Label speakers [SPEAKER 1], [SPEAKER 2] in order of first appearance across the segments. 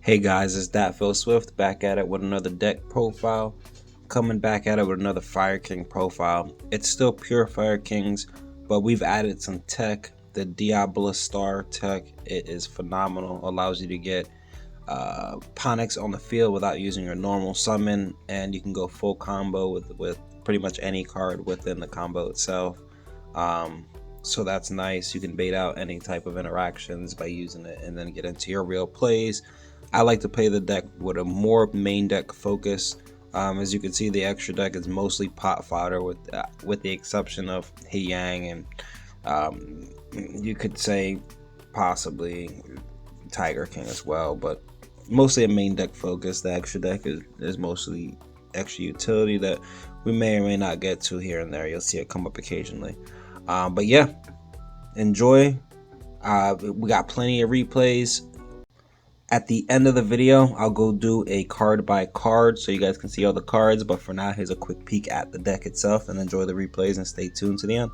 [SPEAKER 1] Hey guys, it's DatPhilSwift back at it with another deck profile. Coming back at it with another Fire King profile. It's still pure Fire Kings, but we've added some tech. The Diablo Star tech, it is phenomenal. Allows you to get Ponyx on the field without using your normal summon, and you can go full combo with pretty much any card within the combo itself. So that's nice. You can bait out any type of interactions by using it and then get into your real plays. I like to play the deck with a more main deck focus. As you can see, the extra deck is mostly pot fodder with the exception of He Yang and you could say possibly Tiger King as well, but mostly a main deck focus. The extra deck is mostly extra utility that we may or may not get to here and there. You'll see it come up occasionally. But yeah, enjoy. We got plenty of replays. At the end of the video, I'll go do a card by card so you guys can see all the cards. But for now, here's a quick peek at the deck itself, and enjoy the replays and stay tuned to the end.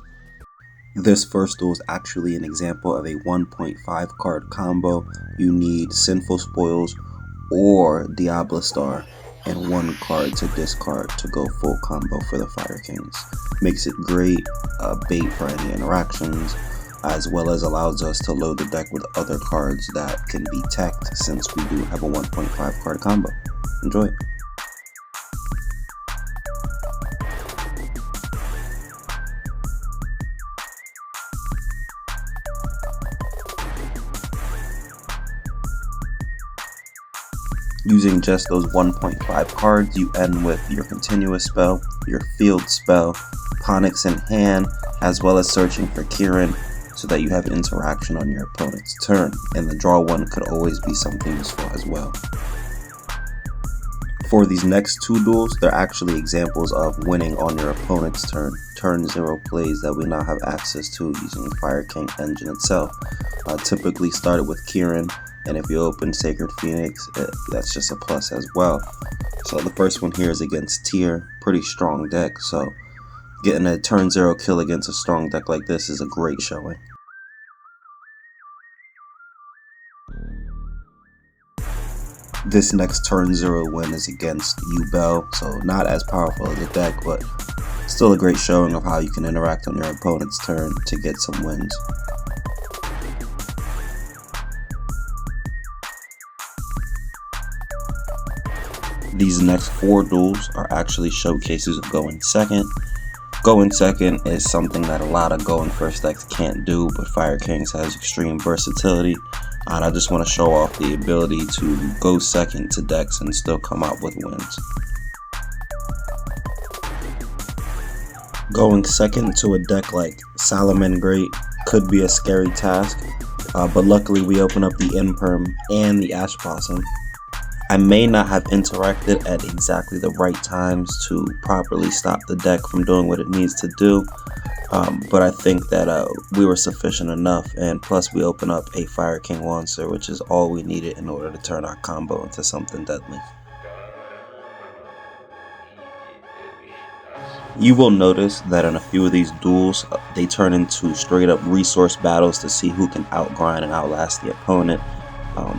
[SPEAKER 1] This first duel is actually an example of a 1.5 card combo. You need Sinful Spoils or Diablo Star and one card to discard to go full combo for the Fire Kings. Makes it great bait for any interactions, as well as allows us to load the deck with other cards that can be teched since we do have a 1.5 card combo. Enjoy. Using just those 1.5 cards, you end with your continuous spell, your field spell, Ponyx in hand, as well as searching for Kieran, so that you have interaction on your opponent's turn, and the draw one could always be something useful as well. For these next two duels, they're actually examples of winning on your opponent's turn 0 plays that we now have access to using the Fire King engine itself. Typically started with Kieran, and if you open Sacred Phoenix, that's just a plus as well. So the first one here is against Tear, pretty strong deck, so getting a turn 0 kill against a strong deck like this is a great showing. This next turn 0 win is against Yubel, so not as powerful as a deck, but still a great showing of how you can interact on your opponent's turn to get some wins. These next 4 duels are actually showcases of going second. Going second is something that a lot of going first decks can't do, but Fire Kings has extreme versatility, and I just want to show off the ability to go second to decks and still come out with wins. Going second to a deck like Salamangreat could be a scary task, but luckily we open up the Imperm and the Ash Blossom. I may not have interacted at exactly the right times to properly stop the deck from doing what it needs to do, but I think that we were sufficient enough, and plus we open up a Fire King Monster, which is all we needed in order to turn our combo into something deadly. You will notice that in a few of these duels, they turn into straight up resource battles to see who can outgrind and outlast the opponent.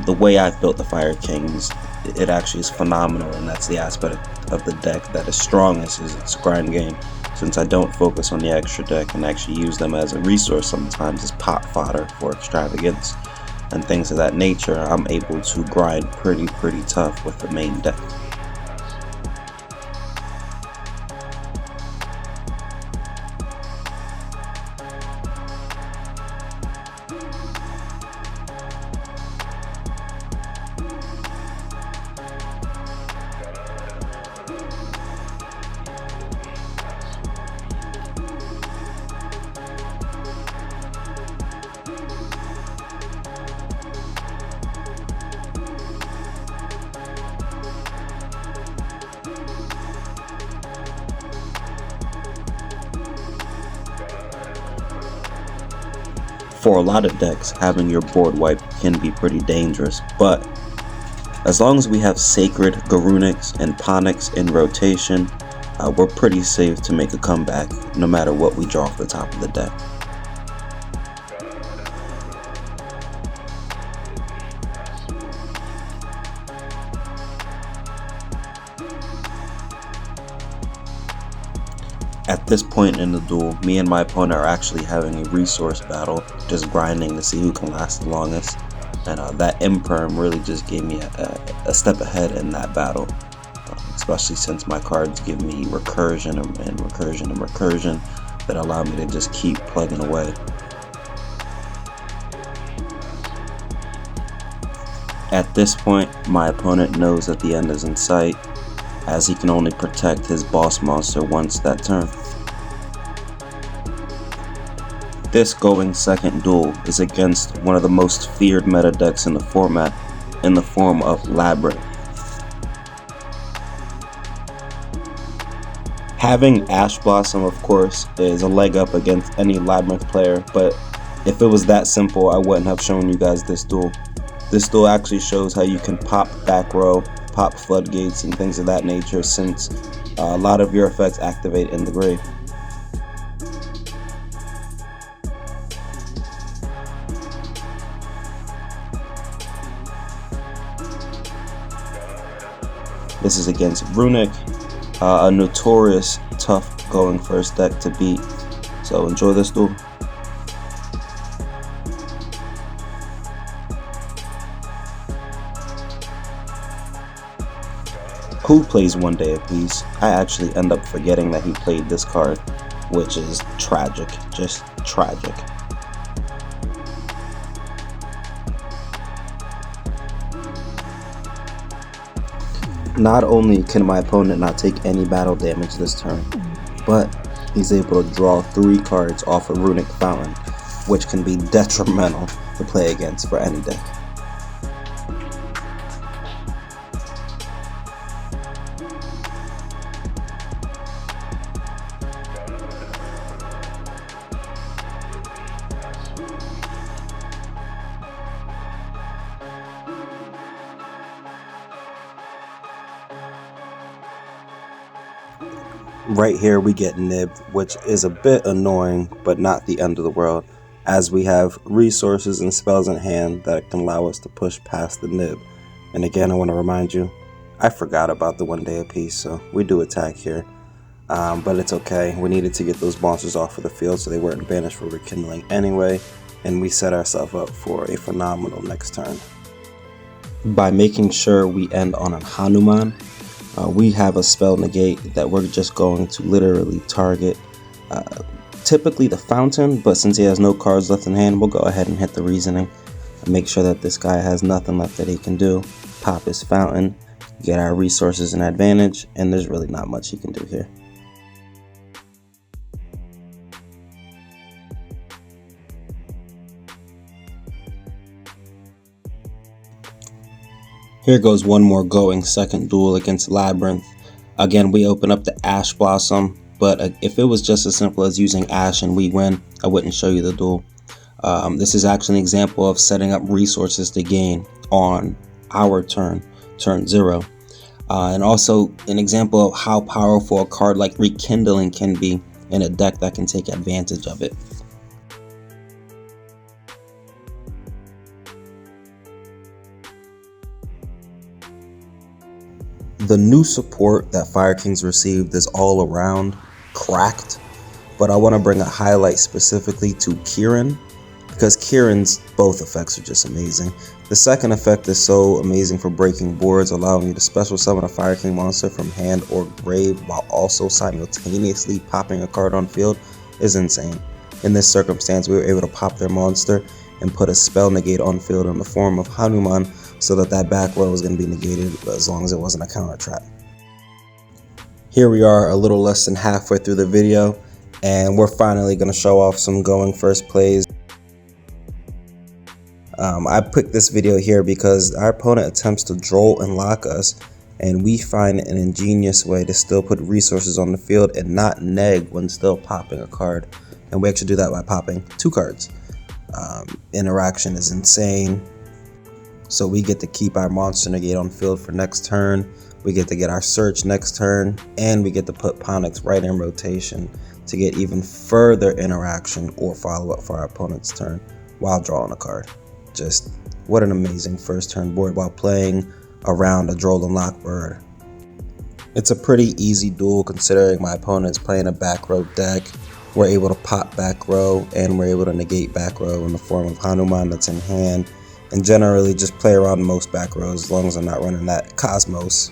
[SPEAKER 1] The way I've built the Fire Kings, it actually is phenomenal, and that's the aspect of the deck that is strongest is its grind game. Since I don't focus on the extra deck and actually use them as a resource sometimes as pot fodder for extravagance and things of that nature, I'm able to grind pretty tough with the main deck. For a lot of decks, having your board wipe can be pretty dangerous, but as long as we have Sacred, Runick, and Ponyx in rotation, we're pretty safe to make a comeback no matter what we draw off the top of the deck. At this point in the duel, me and my opponent are actually having a resource battle, just grinding to see who can last the longest. And that imperm really just gave me a step ahead in that battle, especially since my cards give me recursion and recursion and recursion that allow me to just keep plugging away. At this point, my opponent knows that the end is in sight, as he can only protect his boss monster once that turn. This going second duel is against one of the most feared meta decks in the format, in the form of Labrynth. Having Ash Blossom, of course, is a leg up against any Labrynth player, but if it was that simple, I wouldn't have shown you guys this duel. This duel actually shows how you can pop back row, pop floodgates, and things of that nature, since a lot of your effects activate in the grave. This is against Runick, a notorious tough going first deck to beat, so enjoy this duel. Who plays One Day Apiece? I actually end up forgetting that he played this card, which is tragic, just tragic. Not only can my opponent not take any battle damage this turn, but he's able to draw 3 cards off a Runick Fountain, which can be detrimental to play against for any deck. Right here we get nibbed, which is a bit annoying, but not the end of the world, as we have resources and spells in hand that can allow us to push past the nib. And again, I want to remind you, I forgot about the One Day Apiece, so we do attack here. But it's okay, we needed to get those monsters off of the field so they weren't banished for rekindling anyway, and we set ourselves up for a phenomenal next turn. By making sure we end on a Hanuman, we have a spell negate that we're just going to literally target typically the fountain, but since he has no cards left in hand, we'll go ahead and hit the reasoning and make sure that this guy has nothing left that he can do. Pop his fountain, get our resources and advantage, and there's really not much he can do here. Here goes one more going second duel against Labrynth. Again, we open up the Ash Blossom, but if it was just as simple as using Ash and we win, I wouldn't show you the duel. This is actually an example of setting up resources to gain on our turn 0. And also an example of how powerful a card like Rekindling can be in a deck that can take advantage of it. The new support that Fire Kings received is all around cracked, but I want to bring a highlight specifically to Kieran, because Kieran's both effects are just amazing. The second effect is so amazing for breaking boards, allowing you to special summon a Fire King monster from hand or grave while also simultaneously popping a card on field is insane. In this circumstance, we were able to pop their monster and put a spell negate on field in the form of Hanuman, so that back row was going to be negated as long as it wasn't a counter trap. Here we are a little less than halfway through the video, and we're finally going to show off some going first plays. I picked this video here because our opponent attempts to Droll and lock us, and we find an ingenious way to still put resources on the field and not neg when still popping a card. And we actually do that by popping 2 cards. Interaction is insane. So we get to keep our monster negate on field for next turn, we get to get our search next turn, and we get to put Ponix right in rotation to get even further interaction or follow up for our opponent's turn while drawing a card. Just what an amazing first turn board while playing around a Droll and Lock bird. It's a pretty easy duel considering my opponent's playing a back row deck. We're able to pop back row and we're able to negate back row in the form of Hanuman that's in hand, and generally just play around most back rows as long as I'm not running that Cosmos.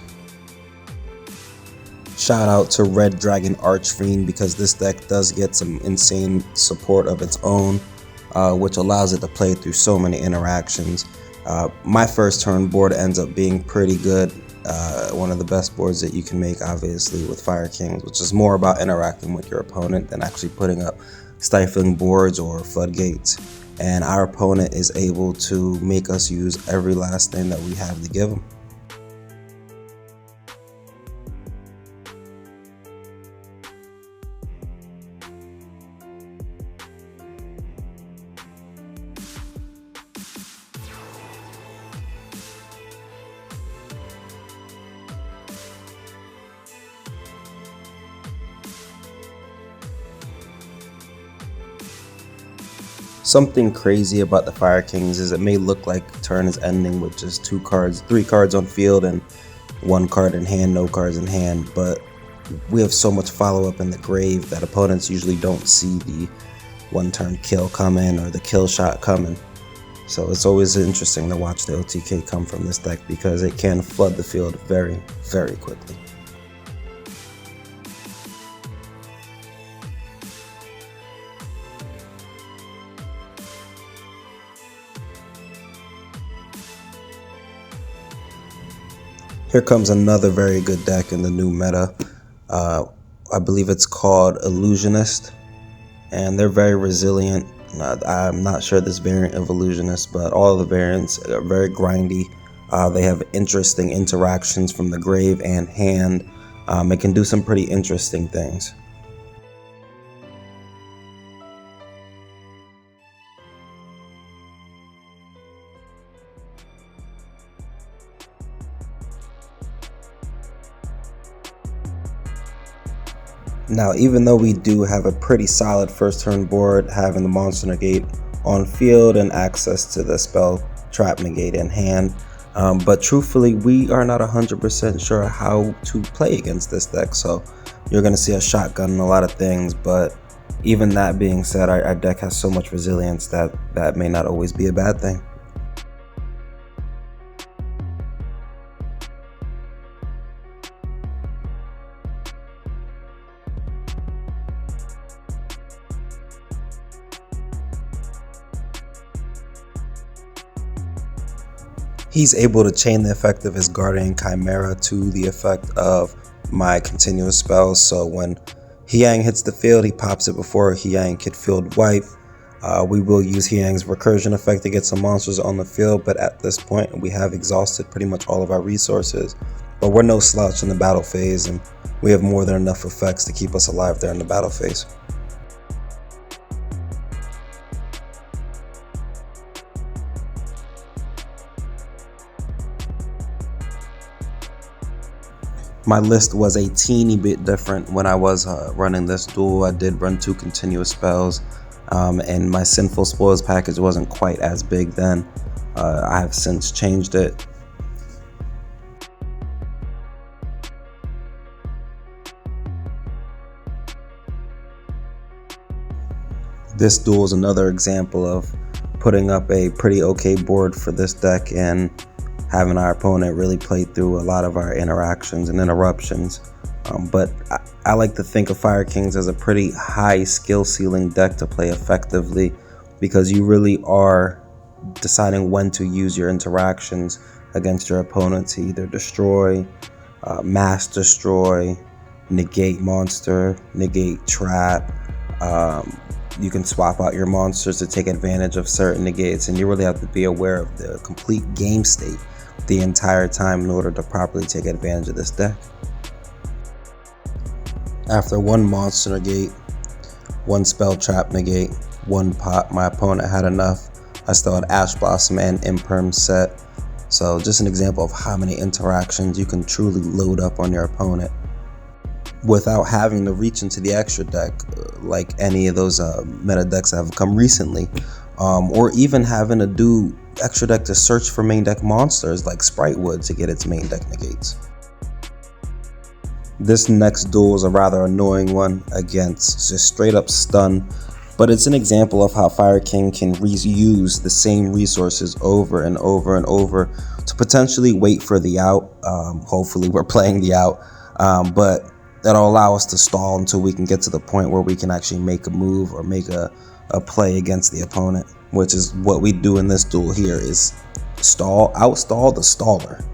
[SPEAKER 1] Shout out to Red Dragon Archfiend because this deck does get some insane support of its own, which allows it to play through so many interactions. My first turn board ends up being pretty good. One of the best boards that you can make, obviously, with Fire Kings, which is more about interacting with your opponent than actually putting up stifling boards or floodgates. And our opponent is able to make us use every last thing that we have to give them. Something crazy about the Fire Kings is it may look like turn is ending with just 3 cards on field and 1 card in hand, no cards in hand, but we have so much follow-up in the grave that opponents usually don't see the 1-turn kill coming or the kill shot coming. So it's always interesting to watch the OTK come from this deck because it can flood the field very, very quickly. Here comes another very good deck in the new meta. I believe it's called Illusionist, and they're very resilient. I'm not sure this variant of Illusionist, but all of the variants are very grindy. They have interesting interactions from the grave and hand. It can do some pretty interesting things. Now, even though we do have a pretty solid first turn board, having the monster negate on field and access to the spell trap negate in hand, but truthfully, we are not 100% sure how to play against this deck, so you're going to see a shotgun in a lot of things, but even that being said, our deck has so much resilience that that may not always be a bad thing. He's able to chain the effect of his Guardian Chimera to the effect of my continuous spells, so when Hyang hits the field, he pops it before Hyang could field wipe. We will use Hyang's recursion effect to get some monsters on the field, but at this point we have exhausted pretty much all of our resources. But we're no slouch in the battle phase, and we have more than enough effects to keep us alive during the battle phase. My list was a teeny bit different when I was running this duel. I did run 2 continuous spells, and my Sinful Spoils package wasn't quite as big then. I have since changed it. This duel is another example of putting up a pretty okay board for this deck and having our opponent really play through a lot of our interactions and interruptions. But I like to think of Fire Kings as a pretty high skill ceiling deck to play effectively, because you really are deciding when to use your interactions against your opponent to either destroy, mass destroy, negate monster, negate trap. You can swap out your monsters to take advantage of certain negates, and you really have to be aware of the complete game state the entire time in order to properly take advantage of this deck. After 1 monster negate, 1 spell trap negate, 1 pop, my opponent had enough. I still had Ash Blossom and Imperm set. So just an example of how many interactions you can truly load up on your opponent without having to reach into the extra deck like any of those meta decks that have come recently, or even having to do extra deck to search for main deck monsters like Sprite would to get its main deck negates. This next duel is a rather annoying one against just straight up stun, but it's an example of how Fire King can reuse the same resources over and over and over to potentially wait for the out. Hopefully we're playing the out, but that'll allow us to stall until we can get to the point where we can actually make a move or make a play against the opponent, which is what we do in this duel here, is outstall the staller.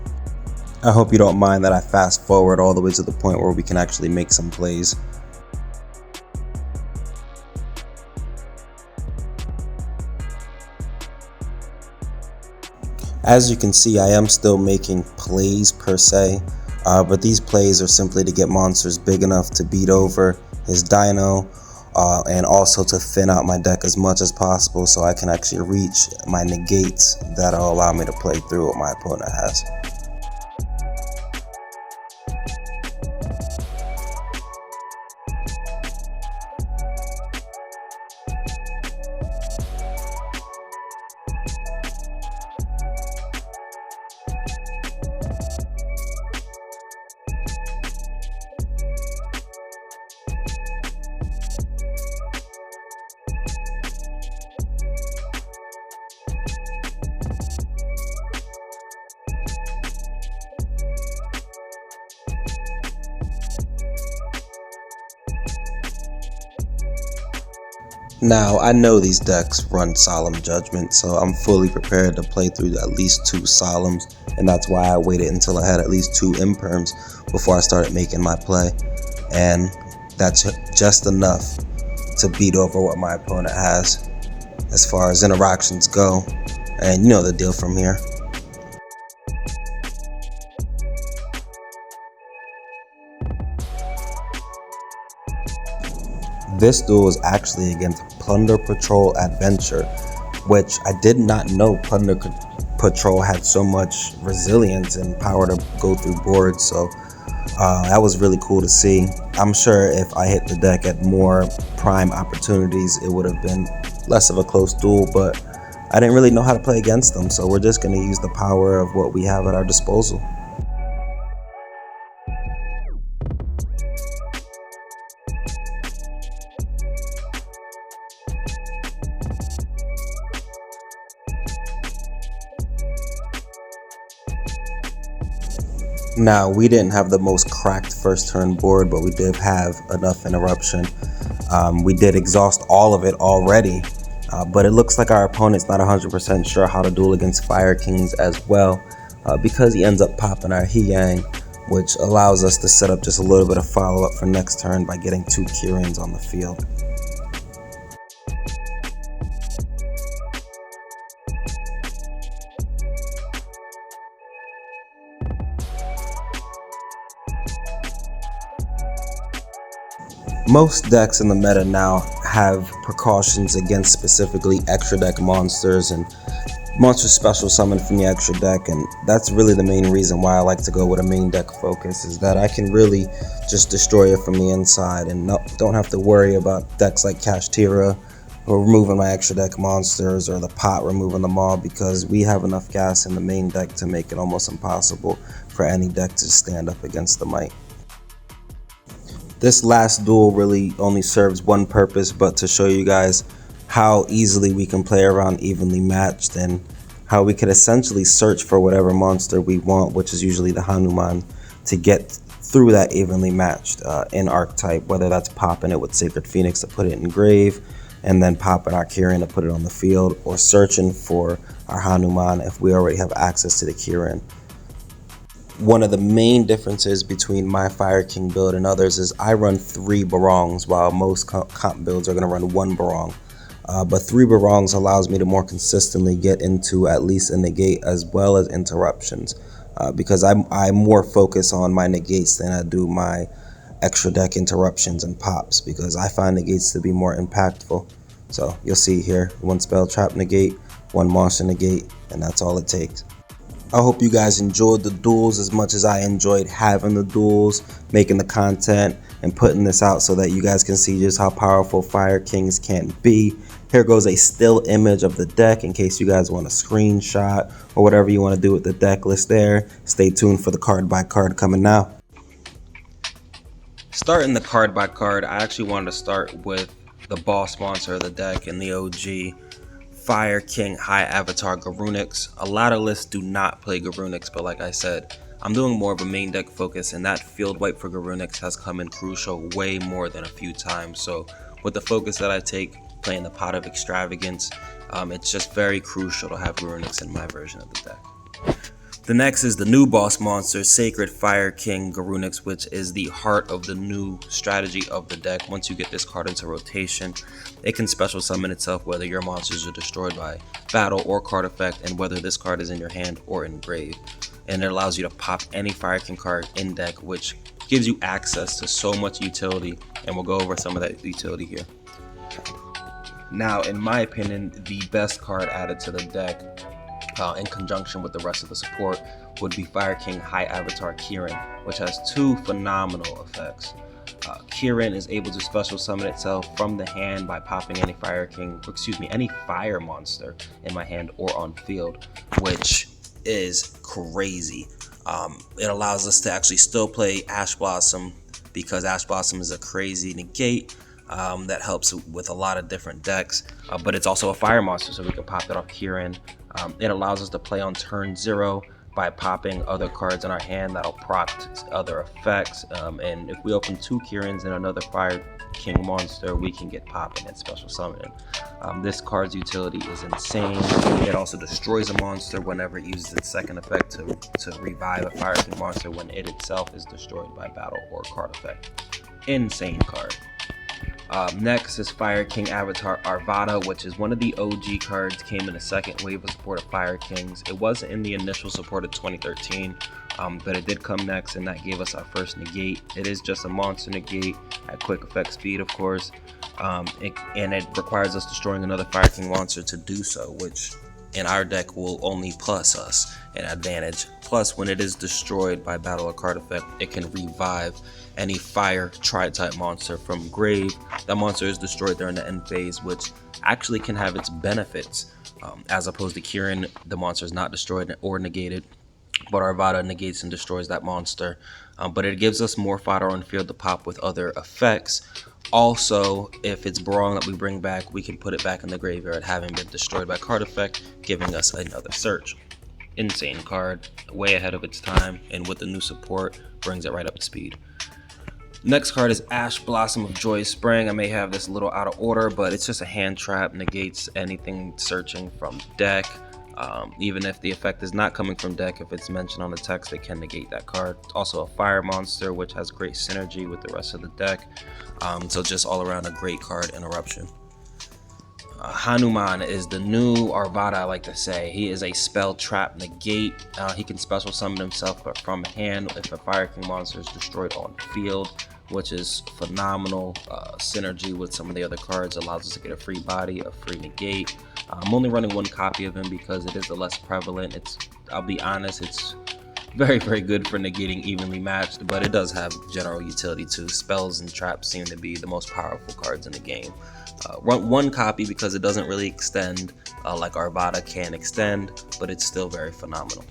[SPEAKER 1] I hope you don't mind that I fast forward all the way to the point where we can actually make some plays. As you can see, I am still making plays per se, but these plays are simply to get monsters big enough to beat over his dino, and also to thin out my deck as much as possible so I can actually reach my negates that'll allow me to play through what my opponent has. Now, I know these decks run Solemn Judgment, so I'm fully prepared to play through at least 2 Solemns, and that's why I waited until I had at least 2 Imperms before I started making my play. And that's just enough to beat over what my opponent has as far as interactions go, and you know the deal from here. This duel is actually against Plunder Patroll Adventure, which I did not know Plunder Patroll had so much resilience and power to go through boards, so that was really cool to see. I'm sure if I hit the deck at more prime opportunities, it would have been less of a close duel, but I didn't really know how to play against them, so we're just going to use the power of what we have at our disposal. Now, we didn't have the most cracked first turn board, but we did have enough interruption. We did exhaust all of it already, but it looks like our opponent's not 100% sure how to duel against Fire Kings as well, because he ends up popping our He-Yang, which allows us to set up just a little bit of follow-up for next turn by getting 2 Kirins on the field. Most decks in the meta now have precautions against specifically extra deck monsters and monster special summon from the extra deck, and that's really the main reason why I like to go with a main deck focus, is that I can really just destroy it from the inside and don't have to worry about decks like Chimera or removing my extra deck monsters or the pot removing them all, because we have enough gas in the main deck to make it almost impossible for any deck to stand up against the might. This last duel really only serves one purpose, but to show you guys how easily we can play around evenly matched and how we could essentially search for whatever monster we want, which is usually the Hanuman, to get through that evenly matched in archetype, whether that's popping it with Sacred Phoenix to put it in grave and then popping our Kirin to put it on the field, or searching for our Hanuman if we already have access to the Kirin. One of the main differences between my Fire King build and others is I run 3 Barongs, while most comp builds are going to run 1 Barong. But 3 Barongs allows me to more consistently get into at least a negate as well as interruptions, because I more focus on my negates than I do my extra deck interruptions and pops, because I find negates to be more impactful. So you'll see here, 1 spell trap negate, 1 monster negate, and that's all it takes. I hope you guys enjoyed the duels as much as I enjoyed having the duels, making the content, and putting this out so that you guys can see just how powerful Fire Kings can be. Here goes a still image of the deck in case you guys want a screenshot or whatever you want to do with the deck list there. Stay tuned for the card by card coming now. Starting the card by card, I actually wanted to start with the boss monster of the deck and the OG Fire King High Avatar Runick. A lot of lists do not play Runick, but like I said, I'm doing more of a main deck focus, and that field wipe for Runick has come in crucial way more than a few times. So with the focus that I take, playing the Pot of Extravagance, it's just very crucial to have Runick in my version of the deck. The next is the new boss monster, Sacred Fire King Runick, which is the heart of the new strategy of the deck. Once you get this card into rotation, it can special summon itself whether your monsters are destroyed by battle or card effect, and whether this card is in your hand or in grave. And it allows you to pop any Fire King card in deck, which gives you access to so much utility, and we'll go over some of that utility here. Now, in my opinion, the best card added to the deck in conjunction with the rest of the support would be Fire King High Avatar Kieran, which has two phenomenal effects. Kieran is able to special summon itself from the hand by popping any any fire monster in my hand or on field, which is crazy. It allows us to actually still play Ash Blossom, because Ash Blossom is a crazy negate that helps with a lot of different decks, but it's also a fire monster, so we can pop that off Kieran. It allows us to play on turn 0 by popping other cards in our hand that'll proc other effects, and if we open 2 Kierans and another Fire King monster, we can get popping and special summoning. This card's utility is insane. It also destroys a monster whenever it uses its second effect to revive a Fire King monster when it itself is destroyed by battle or card effect. Insane card. Next is Fire King Avatar Arvada, which is one of the OG cards, came in the second wave of support of Fire Kings. It wasn't in the initial support of 2013, but it did come next, and that gave us our first negate. It is just a monster negate at quick effect speed, of course, and it requires us destroying another Fire King monster to do so, which in our deck will only plus us an advantage. Plus, when it is destroyed by battle or card effect, it can revive any fire tri-type monster from grave. That monster is destroyed during the end phase, which actually can have its benefits, as opposed to Kieran. The monster is not destroyed or negated, but Arvada negates and destroys that monster, but it gives us more fodder on field to pop with other effects. Also, if it's Barong that we bring back, we can put it back in the graveyard, having been destroyed by card effect, giving us another search. Insane card, way ahead of its time, and with the new support, brings it right up to speed. Next card is Ash Blossom of Joyous Spring. I may have this a little out of order, but it's just a hand trap, negates anything searching from deck. Even if the effect is not coming from deck, if it's mentioned on the text, it can negate that card. Also a fire monster, which has great synergy with the rest of the deck. So just all around a great card, Interruption. Hanuman is the new Arvada, I like to say. He is a spell trap negate. He can special summon himself from hand if a Fire King monster is destroyed on field, which is phenomenal. Synergy with some of the other cards allows us to get a free body, a free negate. I'm only running 1 copy of him because it is the less prevalent. I'll be honest, it's very, very good for negating evenly matched, but it does have general utility too. Spells and traps seem to be the most powerful cards in the game. Run 1 copy because it doesn't really extend like Arvada can extend, but it's still very phenomenal.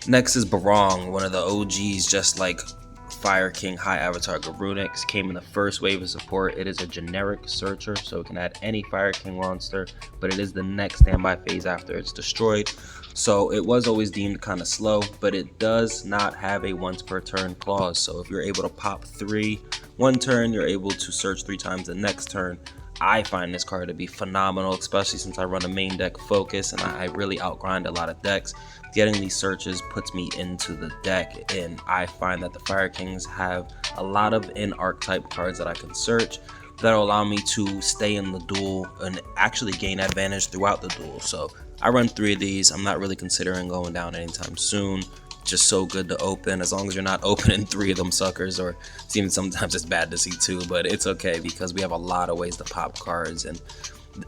[SPEAKER 1] Next is Barong, one of the OGs, just like Fire King High Avatar Runick. Came in the first wave of support. It is a generic searcher, so it can add any Fire King monster, but it is the next standby phase after it's destroyed. So it was always deemed kind of slow, but it does not have a once per turn clause. So if you're able to pop 3 one turn, you're able to search 3 times the next turn. I find this card to be phenomenal, especially since I run a main deck focus and I really outgrind a lot of decks. Getting these searches puts me into the deck, and I find that the Fire Kings have a lot of archetype cards that I can search that'll allow me to stay in the duel and actually gain advantage throughout the duel. So I run 3 of these. I'm not really considering going down anytime soon. Just so good to open, as long as you're not opening 3 of them suckers, or even sometimes it's bad to see 2, but it's okay because we have a lot of ways to pop cards, and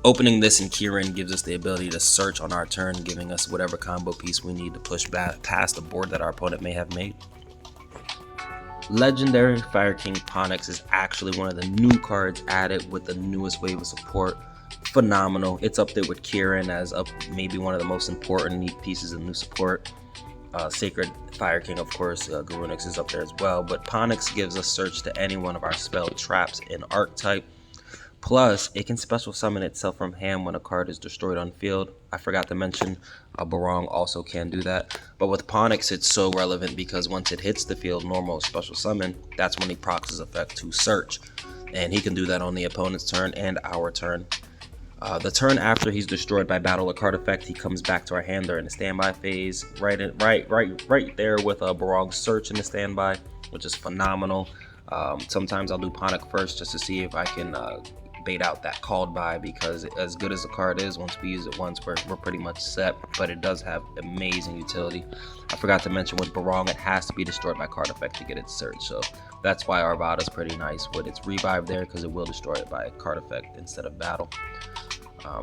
[SPEAKER 1] opening this in Kieran gives us the ability to search on our turn, giving us whatever combo piece we need to push back past the board that our opponent may have made. Legendary Fire King Ponix is actually one of the new cards added with the newest wave of support. Phenomenal. It's up there with Kieran as maybe one of the most important neat pieces of new support. Sacred Fire King, of course, Runick is up there as well, but Ponix gives us search to any one of our spell traps in archetype. Plus, it can special summon itself from hand when a card is destroyed on field. I forgot to mention, Barong also can do that. But with Ponix, it's so relevant because once it hits the field, normal special summon, that's when he procs his effect to search. And he can do that on the opponent's turn and our turn. The turn after he's destroyed by battle or card effect, he comes back to our hand during the standby phase. Right there with a Barong search in the standby, which is phenomenal. Sometimes I'll do Ponix first just to see if I can bait out that called by, because as good as the card is, once we use it once, we're pretty much set, but it does have amazing utility. I forgot to mention with Barong, it has to be destroyed by card effect to get its search, so that's why Arvada's pretty nice with its revive there, because it will destroy it by card effect instead of battle.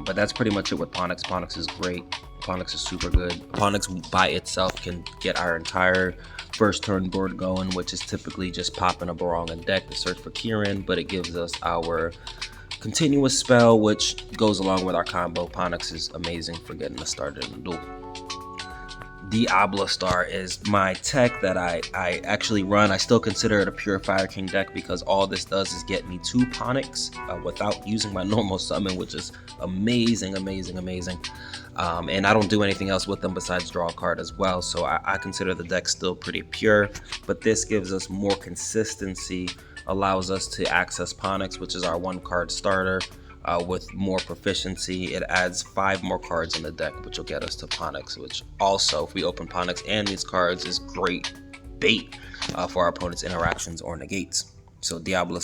[SPEAKER 1] But that's pretty much it with Ponix. Ponix is great. Ponix is super good. Ponix by itself can get our entire first turn board going, which is typically just popping a Barong in deck to search for Kieran, but it gives us our continuous spell, which goes along with our combo. Ponix is amazing for getting us started in the duel. Diablo is my tech that I actually run. I still consider it a pure Fire King deck because all this does is get me 2 Ponix without using my normal summon, which is amazing. And I don't do anything else with them besides draw a card as well, so I consider the deck still pretty pure, but this gives us more consistency, allows us to access Ponix, which is our 1 card starter, with more proficiency. It adds 5 more cards in the deck, which will get us to Ponix, which also, if we open Ponix and these cards, is great bait for our opponent's interactions or negates. So Diablo,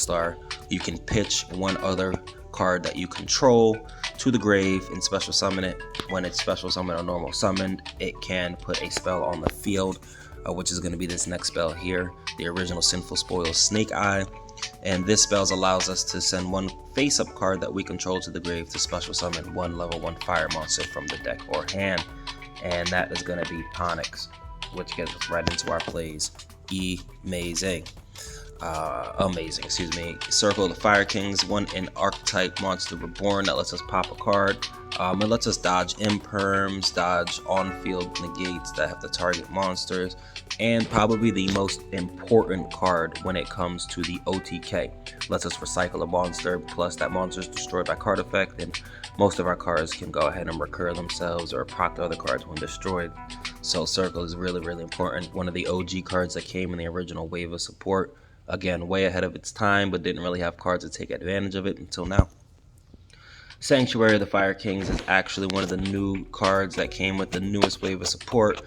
[SPEAKER 1] you can pitch 1 other card that you control to the grave and special summon it. When it's special summoned or normal summoned, it can put a spell on the field, which is going to be this next spell here, the original Sinful Spoils Snake Eye. And this spell allows us to send 1 face-up card that we control to the grave to special summon 1 level 1 fire monster from the deck or hand. And that is going to be Ponix, which gets us right into our plays. Amazing. Circle of the Fire Kings, 1 in archetype monster reborn that lets us pop a card. It lets us dodge imperms, dodge on-field negates that have to target monsters, and probably the most important card when it comes to the OTK. Lets us recycle a monster, plus that monster is destroyed by card effect, and most of our cards can go ahead and recur themselves or proc the other cards when destroyed. So Circle is really important. One of the OG cards that came in the original wave of support. Again, way ahead of its time, but didn't really have cards to take advantage of it until now. Sanctuary of the Fire Kings is actually one of the new cards that came with the newest wave of support.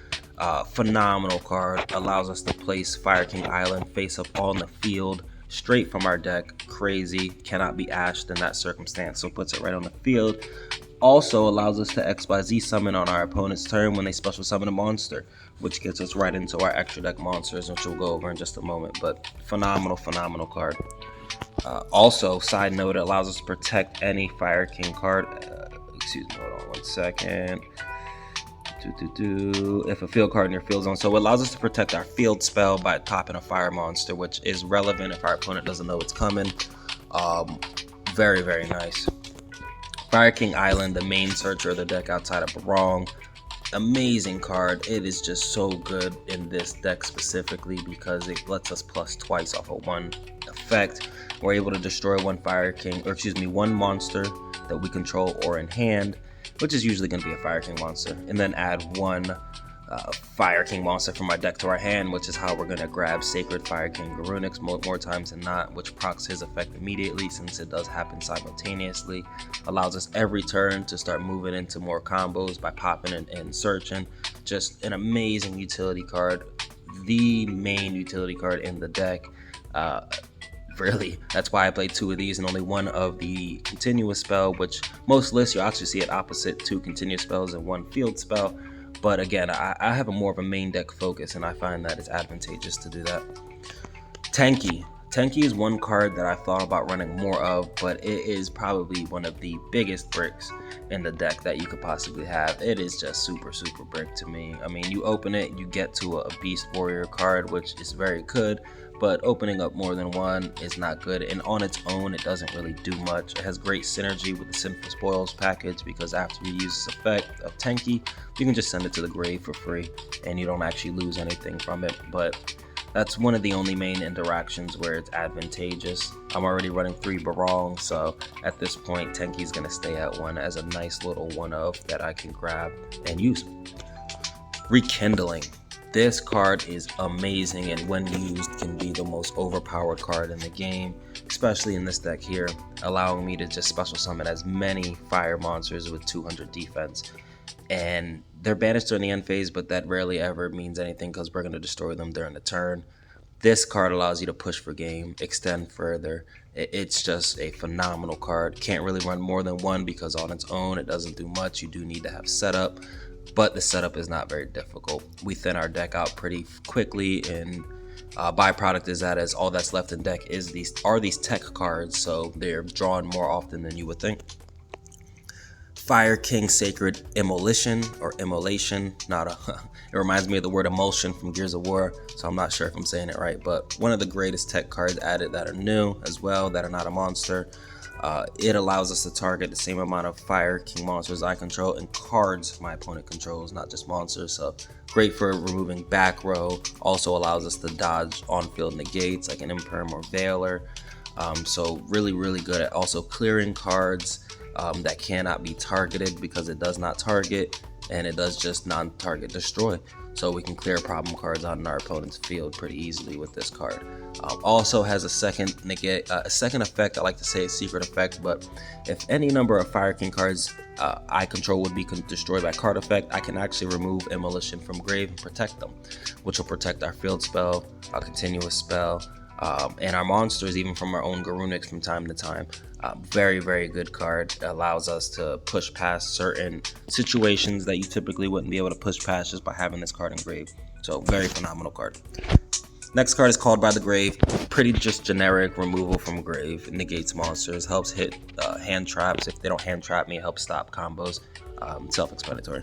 [SPEAKER 1] Phenomenal card. Allows us to place Fire King Island face up on the field straight from our deck. Crazy. Cannot be ashed in that circumstance, so puts it right on the field. Also allows us to XYZ summon on our opponent's turn when they special summon a monster, which gets us right into our extra deck monsters, which we'll go over in just a moment. But phenomenal card. Also, side note, it allows us to protect any Fire King card. Hold on 1 second. If a field card in your field zone. So it allows us to protect our field spell by popping a fire monster, which is relevant if our opponent doesn't know it's coming. Very nice. Fire King Island, the main searcher of the deck outside of Barong. Amazing card. It is just so good in this deck specifically because it lets us plus twice off of 1 effect. We're able to destroy 1 1 monster that we control or in hand, which is usually going to be a Fire King monster, and then add 1 Fire King monster from our deck to our hand, which is how we're going to grab Sacred Fire King Runick more times than not, which procs his effect immediately since it does happen simultaneously. Allows us every turn to start moving into more combos by popping and searching. Just an amazing utility card. The main utility card in the deck. Really, that's why I played 2 of these and only 1 of the continuous spell, which most lists you'll actually see it opposite, 2 continuous spells and 1 field spell. But again, I have more of a main deck focus, and I find that it's advantageous to do that. Tanky Tenki is one card that I thought about running more of, but it is probably one of the biggest bricks in the deck that you could possibly have. It is just super brick to me. I mean, you open it, you get to a Beast Warrior card, which is very good, but opening up more than one is not good, and on its own it doesn't really do much. It has great synergy with the Sinful Spoils package, because after you use this effect of Tenki, you can just send it to the grave for free and you don't actually lose anything from it. But that's one of the only main interactions where it's advantageous. I'm already running 3 Barong, so at this point Tenki's gonna stay at 1 as a nice little one of that I can grab and use. Rekindling. This card is amazing, and when used can be the most overpowered card in the game, especially in this deck here, allowing me to just special summon as many fire monsters with 200 defense. And they're banished during the end phase, but that rarely ever means anything because we're going to destroy them during the turn. This card allows you to push for game, extend further. It's just a phenomenal card. Can't really run more than one because on its own it doesn't do much. You do need to have setup, but the setup is not very difficult. We thin our deck out pretty quickly, and byproduct is that as all that's left in deck is these tech cards, so they're drawn more often than you would think. Fire King Sacred Immolation, or Immolation, it reminds me of the word emulsion from Gears of War, so I'm not sure if I'm saying it right, but one of the greatest tech cards added that are new as well, that are not a monster. It allows us to target the same amount of Fire King monsters I control and cards my opponent controls, not just monsters, so great for removing back row. Also allows us to dodge on-field negates like an Imperm or Veiler, so really good at also clearing cards that cannot be targeted, because it does not target and it does just non-target destroy. So we can clear problem cards out in our opponent's field pretty easily with this card. Also has a second effect. I like to say a secret effect, but if any number of Fire King cards I control would be destroyed by card effect, I can actually remove Immolation from grave and protect them, which will protect our field spell, our continuous spell, and our monsters, even from our own Runick from time to time. Very good card. Allows us to push past certain situations that you typically wouldn't be able to push past just by having this card in grave. So very phenomenal card. Next card is Called by the Grave. Pretty just generic removal from grave. It negates monsters, helps hit hand traps. If they don't hand trap me, it helps stop combos. Self-explanatory.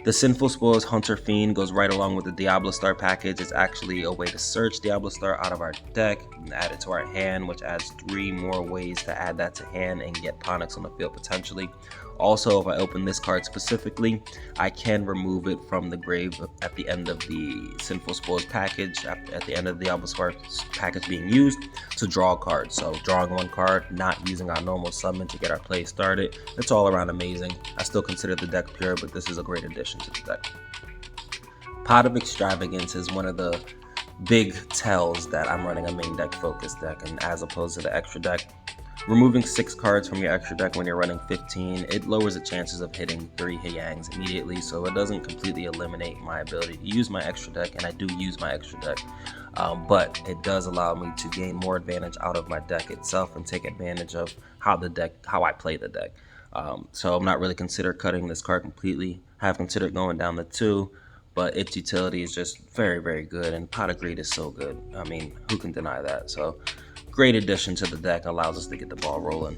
[SPEAKER 1] The Sinful Spoils Hunter Fiend goes right along with the Diablo Star package. It's actually a way to search Diablo Star out of our deck and add it to our hand, which adds 3 more ways to add that to hand and get Ponyx on the field potentially. Also, if I open this card specifically, I can remove it from the grave at the end of the Sinful Spoils package, at the end of the Diablo Star package being used, to draw a card. So drawing 1 card, not using our normal summon to get our play started. It's all around amazing. I still consider the deck pure, but this is a great addition to the deck. Pot of Extravagance is one of the big tells that I'm running a main deck focused deck, and as opposed to the extra deck. Removing 6 cards from your extra deck when you're running 15, it lowers the chances of hitting 3 Hyangs immediately, so it doesn't completely eliminate my ability to use my extra deck, and I do use my extra deck, but it does allow me to gain more advantage out of my deck itself and take advantage of how I play the deck. So I'm not really considered cutting this card completely. I have considered going down to 2, but its utility is just very good, and Pot of Greed is so good. I mean, who can deny that? So great addition to the deck, allows us to get the ball rolling.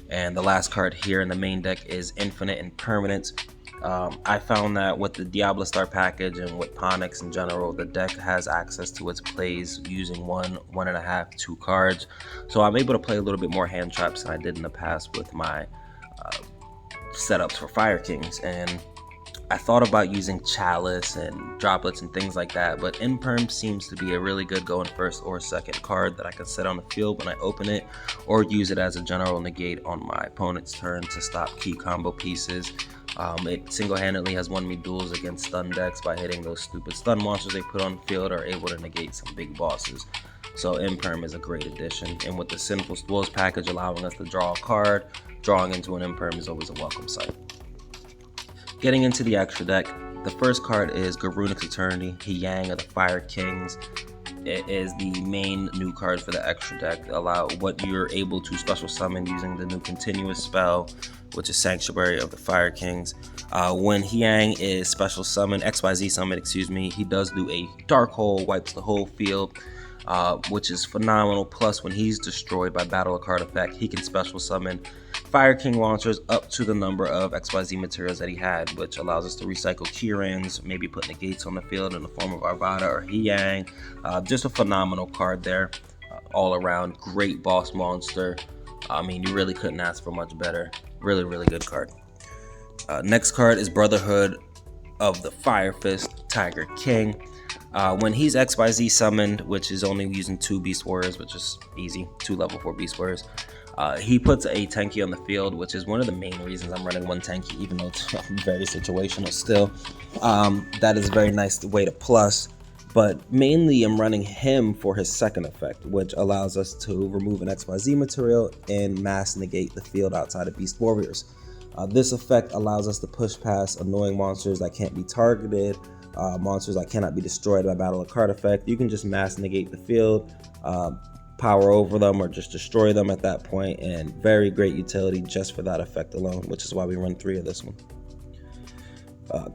[SPEAKER 1] And the last card here in the main deck is Infinite Impermanence. I found that with the Diablo Star package and with Ponyx in general, the deck has access to its plays using 1, 1.5, 2 cards. So I'm able to play a little bit more hand traps than I did in the past with my setups for Fire Kings. And I thought about using Chalice and Droplets and things like that, but Imperm seems to be a really good going first or second card that I can set on the field when I open it, or use it as a general negate on my opponent's turn to stop key combo pieces. It single-handedly has won me duels against stun decks by hitting those stupid stun monsters they put on the field, or able to negate some big bosses. So Imperm is a great addition, and with the Sinful Spoils package allowing us to draw a card, drawing into an Imperm is always a welcome sight. Getting into the extra deck, the first card is Runick's Eternity, Hyang of the Fire Kings. It is the main new card for the extra deck. Allow what you're able to special summon using the new continuous spell, which is Sanctuary of the Fire Kings. When Hyang is special summon, XYZ summon, he does do a Dark Hole, wipes the whole field. which is phenomenal. Plus, when he's destroyed by battle or card effect, he can special summon Fire King launchers up to the number of XYZ materials that he had, which allows us to recycle Keyrains, maybe put negates on the field in the form of Arvada or Hiyang. Just a phenomenal card there. All around great boss monster. I mean, you really couldn't ask for much better. Really, really good card. Next card is Brotherhood of the Fire Fist, Tiger King. When he's XYZ summoned, which is only using 2 Beast Warriors, which is easy, 2 level 4 Beast Warriors, he puts a tanky on the field, which is one of the main reasons I'm running 1 tanky, even though it's very situational still. That is a very nice way to plus. But mainly I'm running him for his second effect, which allows us to remove an XYZ material and mass negate the field outside of Beast Warriors. This effect allows us to push past annoying monsters that can't be targeted, monsters that cannot be destroyed by battle or card effect. You can just mass negate the field, power over them, or just destroy them at that point, and very great utility just for that effect alone, which is why we run 3 of this one.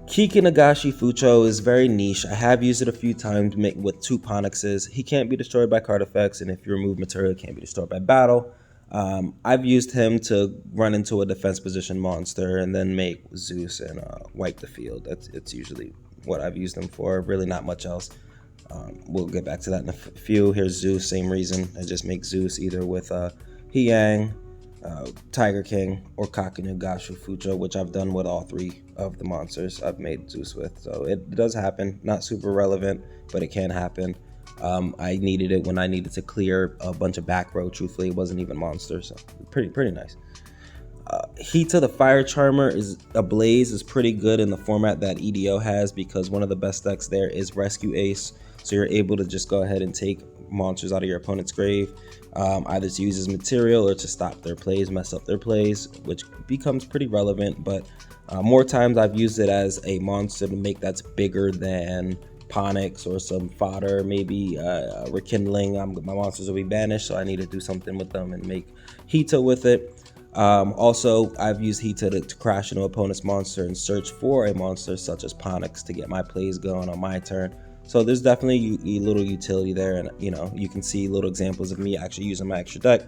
[SPEAKER 1] Kiki Nagashi Fucho is very niche. I have used it a few times with 2 Ponixes. He can't be destroyed by card effects, and if you remove material, it can't be destroyed by battle. I've used him to run into a defense position monster and then make Zeus and wipe the field. It's usually what I've used him for. Really not much else. We'll get back to that in a few. Here's Zeus, same reason. I just make Zeus either with Hiyang, Tiger King, or Kakinugashu Fucho, which I've done with all 3 of the monsters I've made Zeus with. So it does happen. Not super relevant, but it can happen. I needed it when I needed to clear a bunch of back row. Truthfully, it wasn't even monsters, so pretty nice. Hita the Fire Charmer is Ablaze is pretty good in the format that EDO has, because one of the best decks there is Rescue Ace, so you're able to just go ahead and take monsters out of your opponent's grave, either to use as material or to stop their plays, mess up their plays, which becomes pretty relevant. But more times I've used it as a monster to make that's bigger than Ponix or some fodder, maybe rekindling. My monsters will be banished, so I need to do something with them and make Hita with it. Also, I've used Hita to crash into opponent's monster and search for a monster such as Ponix to get my plays going on my turn. So there's definitely a little utility there, and you can see little examples of me actually using my extra deck.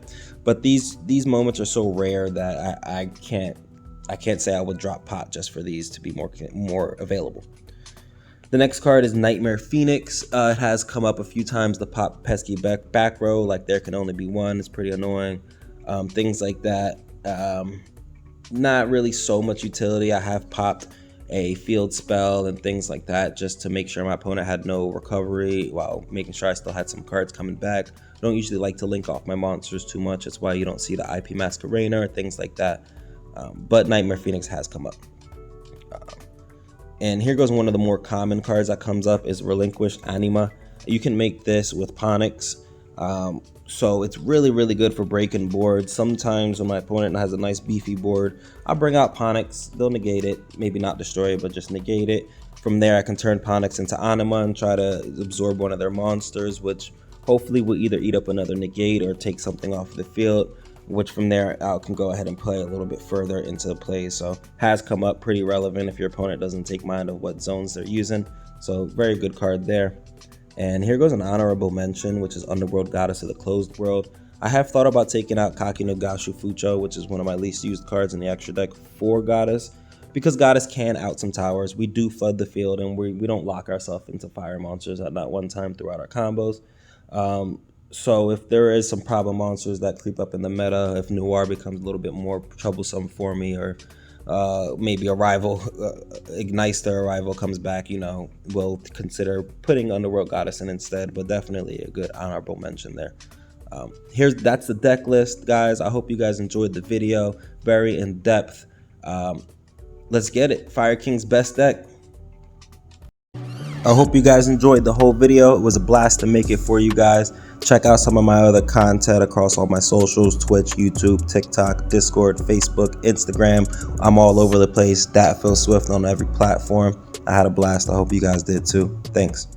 [SPEAKER 1] But these moments are so rare that I can't say I would drop pot just for these to be more available. The next card is Nightmare Phoenix. It has come up a few times to pop pesky back row, like there can only be one. It's pretty annoying. Things like that. Not really so much utility. I have popped a field spell and things like that just to make sure my opponent had no recovery while making sure I still had some cards coming back. I don't usually like to link off my monsters too much. That's why you don't see the IP Masquerader or things like that. But Nightmare Phoenix has come up. And here goes one of the more common cards that comes up is Relinquished Anima. You can make this with Ponix. So it's really good for breaking boards. Sometimes when my opponent has a nice beefy board, I'll bring out Ponix. They'll negate it, maybe not destroy it, but just negate it. From there, I can turn Ponix into Anima and try to absorb one of their monsters, which hopefully will either eat up another negate or take something off the field, which from there I can go ahead and play a little bit further into the play. So has come up, pretty relevant if your opponent doesn't take mind of what zones they're using. So very good card there. And here goes an honorable mention, which is Underworld Goddess of the Closed World. I have thought about taking out Kakinugashu Fucho, which is one of my least used cards in the extra deck for Goddess, because Goddess can out some towers. We do flood the field, and we don't lock ourselves into fire monsters at not one time throughout our combos. So if there is some problem monsters that creep up in the meta, if Noir becomes a little bit more troublesome for me, or maybe a rival ignites their rival comes back, we'll consider putting Underworld Goddess in instead. But definitely a good honorable mention there. That's the deck list, guys. I hope you guys enjoyed the video. Very in depth. Let's get it. Fire King's best deck. I hope you guys enjoyed the whole video. It was a blast to make it for you guys. Check out some of my other content across all my socials: Twitch, YouTube, TikTok, Discord, Facebook, Instagram. I'm all over the place. DatPhilSwift on every platform. I had a blast. I hope you guys did too. Thanks.